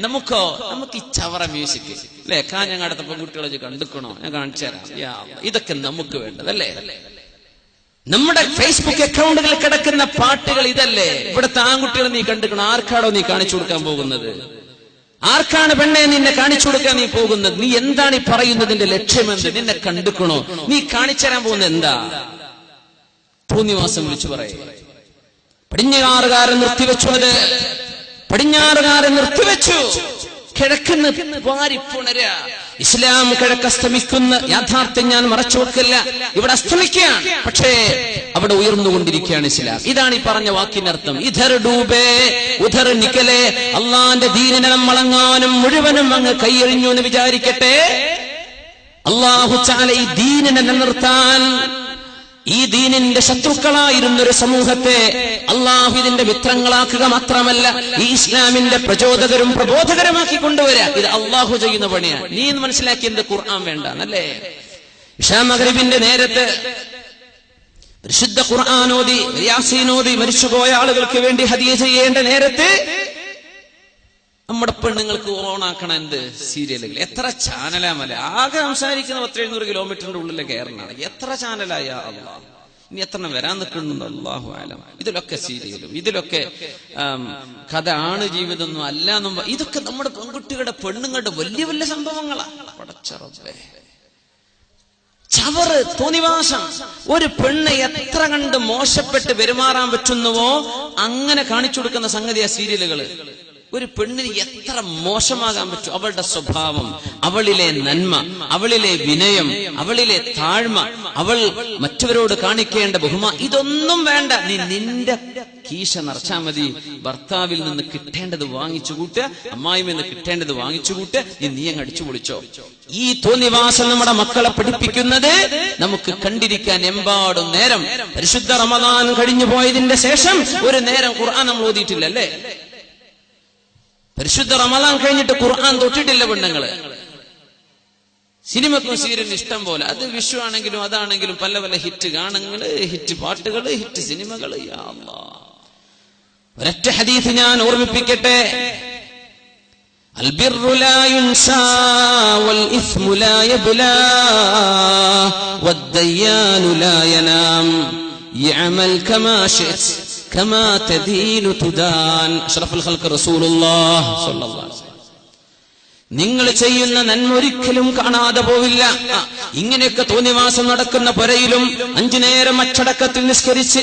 നമുക്ക് ഈ ചവറ മ്യൂസിക് അല്ലെ, കാഞ്ഞങ്ങാടത്തെ പെൺകുട്ടികളെ കണ്ടുക്കണോ, ഞാൻ കാണിച്ചു തരാം. ഇതൊക്കെ നമുക്ക് വേണ്ടതല്ലേ? നമ്മുടെ ഫേസ്ബുക്ക് അക്കൗണ്ടുകളിൽ കിടക്കുന്ന പാട്ടുകൾ ഇതല്ലേ? ഇവിടുത്തെ ആൺകുട്ടികളെ നീ കണ്ടുക്കണോ? ആർക്കാടോ നീ കാണിച്ചു കൊടുക്കാൻ പോകുന്നത്? ആർക്കാണ് പെണ്ണെ നിന്നെ കാണിച്ചു കൊടുക്കാൻ നീ പോകുന്നത്? നീ എന്താണ് ഈ പറയുന്നതിന്റെ ലക്ഷ്യമെന്ത്? നിന്നെ കണ്ടുക്കണോ? നീ കാണിച്ചു തരാൻ പോകുന്നത് എന്താ? തോന്നിവാസം വിളിച്ചു പറയും. പടിഞ്ഞാറുകാരൻ നിർത്തിവെച്ചത്, പടിഞ്ഞാറുകാരൻ നിർത്തിവെച്ചു. കിഴക്കുന്ന് വാരിപ്പുണര. ഇസ്ലാം കിഴക്കസ്തമിക്കുന്ന യാഥാർത്ഥ്യം ഞാൻ മറച്ചു വെക്കില്ല. ഇവിടെ അസ്തമിക്കുകയാണ്, പക്ഷേ അവിടെ ഉയർന്നുകൊണ്ടിരിക്കുകയാണ് ഇസ്ലാം. ഇതാണ് ഈ പറഞ്ഞ വാക്കിനർത്ഥം. ഇധർ ഡൂബേ ഉധർ നിക്കലേ. അള്ളാന്റെ ദീനിനെ നമ്മളെങ്ങാനും മുഴുവനും അങ്ങ് കൈയെറിഞ്ഞു എന്ന് വിചാരിക്കട്ടെ. അള്ളാഹു തആല ഈ ദീനിനെ നിലനിർത്താൻ, ഈ ദീനിന്റെ ശത്രുക്കളായിരുന്നൊരു സമൂഹത്തെ അള്ളാഹു ഇതിന്റെ മിത്രങ്ങളാക്കുക മാത്രമല്ല, ഈ ഇസ്ലാമിന്റെ പ്രചോദകരും പ്രബോധകരമാക്കി കൊണ്ടുവരാ. ഇത് അള്ളാഹു ചെയ്യുന്ന പണിയാണ്. നീ എന്ന് മനസ്സിലാക്കിയത് ഖുർആൻ വേണ്ടാന്നല്ലേ? ഇശാ മഗ്രിബിന്റെ നേരത്ത് പരിശുദ്ധ ഖുർആനോദി യാസീനോദി മരിച്ചുപോയ ആളുകൾക്ക് വേണ്ടി ഹദിയ ചെയ്യേണ്ട നേരത്ത് നമ്മുടെ പെണ്ണുങ്ങൾക്ക് ഓണാക്കണ എന്ത് സീരിയലുകൾ? എത്ര ചാനലാ മല? ആകെ സംസാരിക്കുന്ന 700 കിലോമീറ്ററിന്റെ ഉള്ളിലെ കയറണാണ്. എത്ര ചാനലായ അള്ളാഹ്, ഇനി എത്ര വരാൻ നിൽക്കുന്നുണ്ട് അള്ളാഹു ആലം. ഇതിലൊക്കെ സീരിയലും, ഇതിലൊക്കെ കഥ ആണ്, ജീവിതമൊന്നും അല്ല എന്നും. ഇതൊക്കെ നമ്മുടെ പെൺകുട്ടികളുടെ പെണ്ണുങ്ങളുടെ വലിയ വലിയ സംഭവങ്ങളാണ്. പടച്ചറബേ, ചവറ്, തോന്നിവാസം. ഒരു പെണ്ണ് എത്ര കണ്ട് മോശപ്പെട്ട് പെരുമാറാൻ പറ്റുന്നുവോ അങ്ങനെ കാണിച്ചു കൊടുക്കുന്ന സംഗതിയാ സീരിയലുകള്. ഒരു പെണ്ണിന് എത്ര മോശമാകാൻ പറ്റും? അവളുടെ സ്വഭാവം, അവളിലെ നന്മ, അവളിലെ വിനയം, അവളിലെ താഴ്മ, അവൾ മറ്റവരോട് കാണിക്കേണ്ട ഇതൊന്നും വേണ്ട. നീ നിന്റെ കീശ നിറച്ചാ മതി. ഭർത്താവിൽ നിന്ന് കിട്ടേണ്ടത് വാങ്ങിച്ചു കൂട്ട്, അമ്മായിയിൽ നിന്ന് കിട്ടേണ്ടത് വാങ്ങിച്ചു കൂട്ട്. നീ അങ്ങ് അടിച്ചു പൊളിച്ചോ. ഈ തോന്നിവാസം നമ്മുടെ മക്കളെ പഠിപ്പിക്കുന്നത് നമുക്ക് കണ്ടിരിക്കാൻ എമ്പാടും നേരം. പരിശുദ്ധ റമദാൻ കഴിഞ്ഞു പോയതിന്റെ ശേഷം ഒരു നേരം ഖുർആൻ നമ്മൾ ഓതിയിട്ടില്ല അല്ലേ? പരിശുദ്ധ റമദാൻ കഴിഞ്ഞിട്ട് ഖുർആൻ തൊട്ടിട്ടില്ല പെണ്ണുങ്ങള്. സിനിമക്കും സീരിയലിന് ഇഷ്ടം പോലെ. അത് വിഷു ആണെങ്കിലും അതാണെങ്കിലും പല പല ഹിറ്റ് ഗാനങ്ങള്, ഹിറ്റ് പാട്ടുകള്, ഹിറ്റ് സിനിമകള്. യാ അല്ലാഹ്, ഒരൊറ്റ ഹദീസ് ഞാൻ ഓർമ്മിപ്പിക്കട്ടെ. അൽബിറു ലാ യുൻസാ വൽ ഇസ്മു ലാ യബ്ലാ വദ്ദയ്യാനു ലാ യനാം യഅമൽ കമാ ശിഅ്ത കമാ തദീനു തുദാൻ. അഷ്റഫുൽ ഖൽഖ് റസൂലുള്ളാഹി സ്വല്ലല്ലാഹു അലൈഹി വസല്ലം. നിങ്ങൾ ചെയ്യുന്ന നന്മ ഒരിക്കലും കാണാതെ പോവില്ല. ഇങ്ങനെയൊക്കെ തോന്നിവാസം നടക്കുന്ന പുരയിലും 5 നേരം അച്ചടക്കത്തിൽ നിസ്കരിച്ച്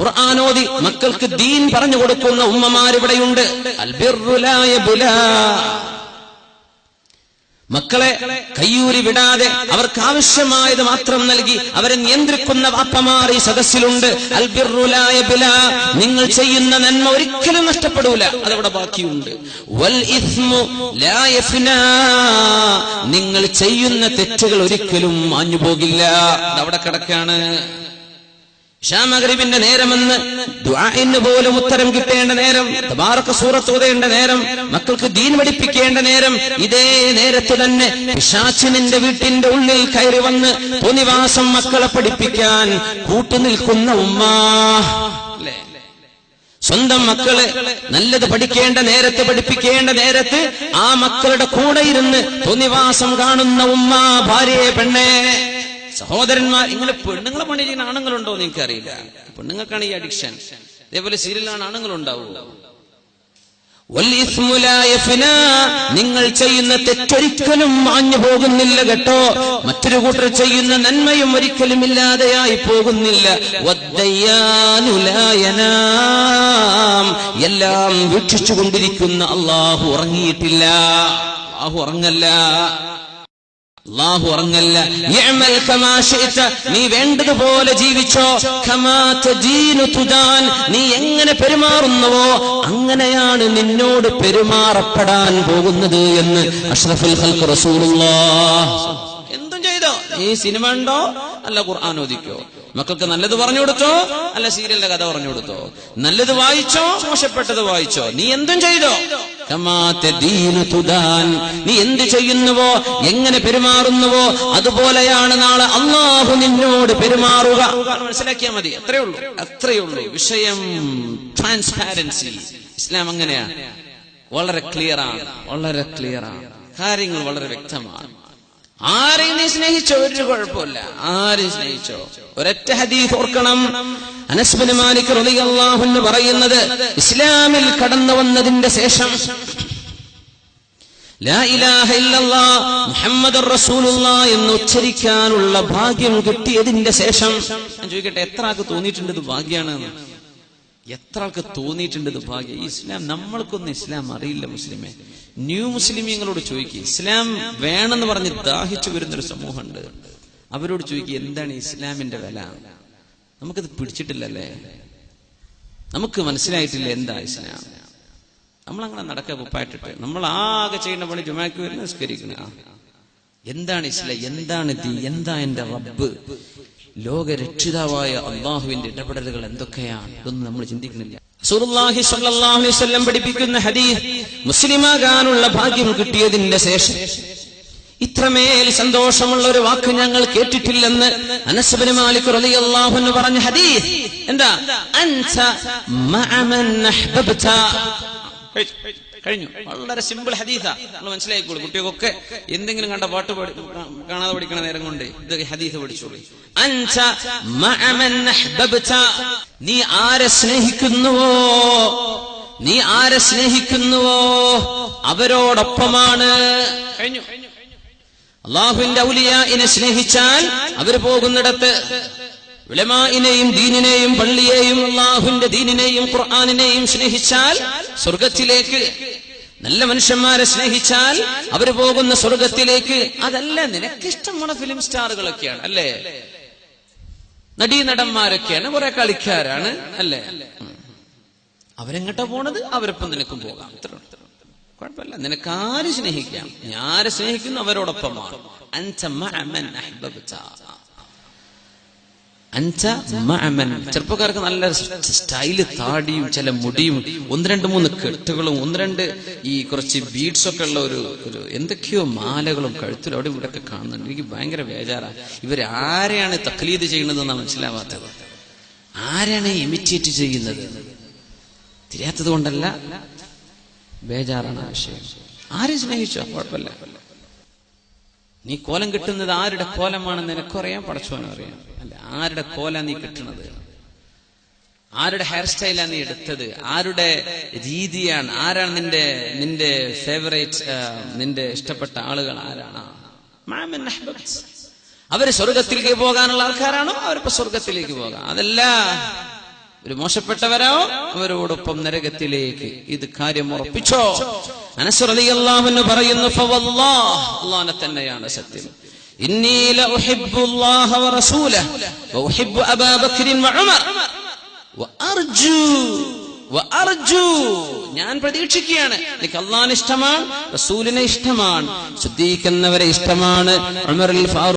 ഖുർആനോദി മക്കൾക്ക് ദീൻ പറഞ്ഞു കൊടുക്കുന്ന ഉമ്മമാരിവിടെയുണ്ട്. അൽബിറു ലാ യബ്ലാ. മക്കളെ കയ്യൂരി വിടാതെ അവർക്ക് ആവശ്യമായത് മാത്രം നൽകി അവരെ നിയന്ത്രിക്കുന്ന വാപ്പമാർ ഈ സദസ്സിലുണ്ട്. അൽബിറു ലാ യബ്ലാ. നിങ്ങൾ ചെയ്യുന്ന നന്മ ഒരിക്കലും നഷ്ടപ്പെടൂല, അതവിടെ ബാക്കിയുണ്ട്. വൽ ഇസ്മു ലാ യഫ്നാ. നിങ്ങൾ ചെയ്യുന്ന തെറ്റുകൾ ഒരിക്കലും മാഞ്ഞു പോകില്ല, അതവിടെ കിടക്കാണ്. ഇശാ മഗ്രിബിന്റെ നേരമെന്ന് ദുആഇന് പോലും ഉത്തരം കിട്ടേണ്ട നേരം, തബാറക സൂറത്ത് ഓതേണ്ട നേരം, മക്കൾക്ക് ദീൻ പഠിപ്പിക്കേണ്ട നേരം, ഇതേ നേരത്ത് തന്നെ പിശാച് നിന്റെ വീട്ടിന്റെ ഉള്ളിൽ കയറി വന്ന് തോന്നിവാസം മക്കളെ പഠിപ്പിക്കാൻ കൂട്ടുനിൽക്കുന്ന ഉമ്മ. സ്വന്തം മക്കളെ നല്ലത് പഠിക്കേണ്ട നേരത്ത്, പഠിപ്പിക്കേണ്ട നേരത്ത് ആ മക്കളുടെ കൂടെ ഇരുന്ന് തോന്നിവാസം കാണുന്ന ഉമ്മ, ഭാര്യയെ, പെണ്ണെ, സഹോദരന്മാർ. ഇങ്ങനെ പെണ്ണുങ്ങളെ പണി ചെയ്യുന്ന ആണുങ്ങളുണ്ടോ എന്ന് എനിക്കറിയില്ല. പെണ്ണുങ്ങൾക്കാണ് ഈ അഡിക്ഷൻ. ഇതേപോലെ സീരിയലാണ് ആണുങ്ങളുണ്ടാവും. നിങ്ങൾ ചെയ്യുന്ന തെറ്റൊരിക്കലും മാഞ്ഞു പോകുന്നില്ല കേട്ടോ. മറ്റൊരു കൂട്ടർ ചെയ്യുന്ന നന്മയും ഒരിക്കലും ഇല്ലാതെയായി പോകുന്നില്ല. എല്ലാം വീക്ഷിച്ചുകൊണ്ടിരിക്കുന്ന അള്ളാഹു ഉറങ്ങിയിട്ടില്ല. അള്ളാഹു ഉറങ്ങല്ല, അല്ലാഹു ഉറങ്ങല്ല. യഅമൽ കമാ ശിഅത. നീ വേണ്ടതുപോലെ ജീവിച്ചോ. കമാ തദീനു തുദാൻ. നീ എങ്ങനെ പെരുമാറുന്നുവോ അങ്ങനെയാണ് നിന്നോട് പെരുമാറപ്പെടാൻ പോകുന്നത് എന്ന് അഷ്റഫുൽ ഖൽഖ് റസൂലുള്ളാഹ്. എന്തും ചെയ്തോ, നീ സിനിമ ഉണ്ടോ അല്ല ഖുർആൻ ഓദിക്കോ, മക്കൾക്ക് നല്ലത് പറഞ്ഞു കൊടുത്തോ അല്ല സീരിയലിന്റെ കഥ പറഞ്ഞു കൊടുത്തോ, നല്ലത് വായിച്ചോ മോശപ്പെട്ടത് വായിച്ചോ, നീ എന്തും ചെയ്തോ. നീ എന്ത് ചെയ്യുന്നുവോ, എങ്ങനെ പെരുമാറുന്നുവോ അതുപോലെയാണ് നാളെ അള്ളാഹു നിന്നോട് പെരുമാറുക. മനസ്സിലാക്കിയാൽ മതി. അത്രയേ ഉള്ളൂ വിഷയം. ട്രാൻസ്പാരൻസി. ഇസ്ലാം അങ്ങനെയാണ്. വളരെ ക്ലിയർ ആണ്, കാര്യങ്ങൾ വളരെ വ്യക്തമാണ്. ആരെയും നീ സ്നേഹിച്ചോ, ഒരു കുഴപ്പമില്ല, ആരെയും സ്നേഹിച്ചോ. ഒരൊറ്റ ഹദീസ് ഓർക്കണം. അനസ് ബിൻ മാലിക് റളിയല്ലാഹു അൻഹു പറയുന്നത്, ഇസ്ലാമിൽ കടന്നു വന്നതിന്റെ ശേഷം ലാ ഇലാഹ ഇല്ലല്ലാഹ് മുഹമ്മദുർ റസൂലുള്ളാഹ് എന്ന് ഉച്ചരിക്കാനുള്ള ഭാഗ്യം കിട്ടിയതിന്റെ ശേഷം, ഞാൻ ചോദിക്കട്ടെ, എത്ര ആൾക്ക് തോന്നിയിട്ടുണ്ട് ഇത് ഭാഗ്യാണെന്ന്? എത്ര ആൾക്ക് തോന്നിയിട്ടുണ്ട് ഇത് ഭാഗ്യം? ഇസ്ലാം, നമ്മൾക്കൊന്നും ഇസ്ലാം അറിയില്ല മുസ്ലിമേ. ന്യൂ മുസ്ലിമീങ്ങളോട് ചോദിക്കുക, ഇസ്ലാം വേണമെന്ന് പറഞ്ഞ് ദാഹിച്ചു വരുന്നൊരു സമൂഹമുണ്ട്, അവരോട് ചോദിക്കുക എന്താണ് ഇസ്ലാമിന്റെ വില. നമുക്കത് പിടിച്ചിട്ടില്ലല്ലേ, നമുക്ക് മനസ്സിലായിട്ടില്ല എന്താ ഇസ്ലാം. നമ്മളങ്ങനെ നടക്കുക കുപ്പായിട്ടിട്ട്, നമ്മൾ ആകെ ചെയ്യുന്ന പണി ജുമാക്ക് വരുന്ന നിസ്കരിക്കണ. എന്താണ് ഇസ്ലാം, എന്താണ് ദീൻ, എന്താ എന്റെ റബ്ബ്, ലോകരക്ഷിതാവായ അള്ളാഹുവിന്റെ ഇടപെടലുകൾ എന്തൊക്കെയാണ്, ഇതൊന്നും നമ്മൾ ചിന്തിക്കുന്നില്ല. റസൂലുള്ളാഹി സ്വല്ലല്ലാഹു അലൈഹി വസല്ലം പഠിപ്പിക്കുന്ന ഹദീസ്, മുസ്ലിമാകാനുള്ള ഭാഗ്യം കിട്ടിയതിന്റെ ശേഷം ഇത്രമേൽ സന്തോഷമുള്ള ഒരു വാക്ക് ഞങ്ങൾ കേട്ടിട്ടില്ലെന്ന് അനസ് ബിൻ മാലിക് റളിയല്ലാഹു അൻഹു പറഞ്ഞ ഹദീസ് എന്താ? അൻത മഅ മൻ അഹ്ബബ്ത. കഴിഞ്ഞു. വളരെ സിമ്പിൾ ഹദീസാ, നമ്മൾ മനസ്സിലാക്കിക്കോളൂ. കുട്ടികൾക്കൊക്കെ എന്തെങ്കിലും കണ്ട പാട്ട് കാണാതെ പഠിക്കണ നേരം കൊണ്ട് ഇത് ഹദീസ് പഠിച്ചോളൂ. അൻത മഅ മൻ അഹ്ബബ്ത, നീ ആരെ സ്നേഹിക്കുന്നുവോ അവരോടൊപ്പമാണ്. കഴിഞ്ഞു. അല്ലാഹുവിന്റെ ഔലിയാഇനെ സ്നേഹിച്ചാൽ അവര് പോകുന്നിടത്ത്, ഉലമാഇനെയും ദീനിനെയും പള്ളിയെയും അല്ലാഹുവിന്റെ ദീനിനെയും ഖുർആനിനെയും സ്നേഹിച്ചാൽ സ്വർഗത്തിലേക്ക്, നല്ല മനുഷ്യന്മാരെ സ്നേഹിച്ചാൽ അവര് പോകുന്ന സ്വർഗത്തിലേക്ക്. അതല്ല, നിനക്കിഷ്ടമുള്ള ഫിലിം സ്റ്റാറുകളൊക്കെയാണ് അല്ലേ, നടീനടന്മാരൊക്കെയാണ്, കുറെ കളിക്കാരാണ് അല്ലേ, അവരെങ്ങോട്ടാ പോണത്, അവരൊപ്പം നിനക്കും പോകാം. കുഴപ്പമില്ല, നിനക്ക് ആര് സ്നേഹിക്കാം, നീ ആരെ സ്നേഹിക്കുന്നു അവരോടൊപ്പമാണ്. അൻത മഅ മൻ അഹ്ബബ്ത, അൻത മഅ മൻ. ചെറുപ്പക്കാർക്ക് നല്ല സ്റ്റൈല്, താടിയും ചില മുടിയും, 1-2-3 കെട്ടുകളും 1-2 ഈ കുറച്ച് ബീഡ്സ് ഒക്കെ ഉള്ള ഒരു എന്തൊക്കെയോ മാലകളും കഴുത്തിലും അവിടെ ഇവിടെ ഒക്കെ കാണുന്നുണ്ട്. എനിക്ക് ഭയങ്കര ബേജാറാ. ഇവരാരെയാണ് തഖ്ലീദ് ചെയ്യുന്നതെന്നാ മനസ്സിലാവാത്തത്, ആരാണ് ഇമിറ്റേറ്റ് ചെയ്യുന്നത് തിരിയാത്തത് കൊണ്ടല്ല, ബേജാറാണ് വിഷയം. ആരും സ്നേഹിച്ചോ കുഴപ്പമില്ല. നീ കോലം കിട്ടുന്നത് ആരുടെ കോലമാണെന്ന് നിനക്കറിയാം, പടച്ചോനും അറിയാം. അല്ല, ആരുടെ കോല നീ കിട്ടുന്നത്, ആരുടെ ഹെയർ സ്റ്റൈലാണ് നീ എടുത്തത്, ആരുടെ രീതിയാണ്, ആരാണ് നിന്റെ ഫേവറേറ്റ്, നിന്റെ ഇഷ്ടപ്പെട്ട ആളുകൾ ആരാണ്? അവര് സ്വർഗത്തിലേക്ക് പോകാനുള്ള ആൾക്കാരാണോ, അവരിപ്പോ സ്വർഗത്തിലേക്ക് പോകാം. അതല്ല, ഒരു മോശപ്പെട്ടവരോ അവരോടൊപ്പം നരകത്തിലേക്ക്. ഇത് കാര്യം ഉറപ്പിച്ചോ. അനസ് റളിയല്ലാഹു അൻഹു പറയുന്നു, ഫവല്ലാഹ്, അല്ലാഹുവിനെ തന്നെയാണ് സത്യം, ഇന്നി ലഉഹിബ്ബുല്ലാഹ വറസൂലഹു വഉഹിബ്ബു അബാ ബക്രിൻ വഉമർ വഅർജു, ഞാൻ പ്രതീക്ഷിക്കുകയാണ്, എനിക്ക് അല്ലാഹുവിനെ ഇഷ്ടമാണ്, റസൂലിനെ ഇഷ്ടമാണ്, സിദ്ദീഖ് എന്നവരെ ഇഷ്ടമാണ്, ഉമറുൽ ഫാറൂഖ്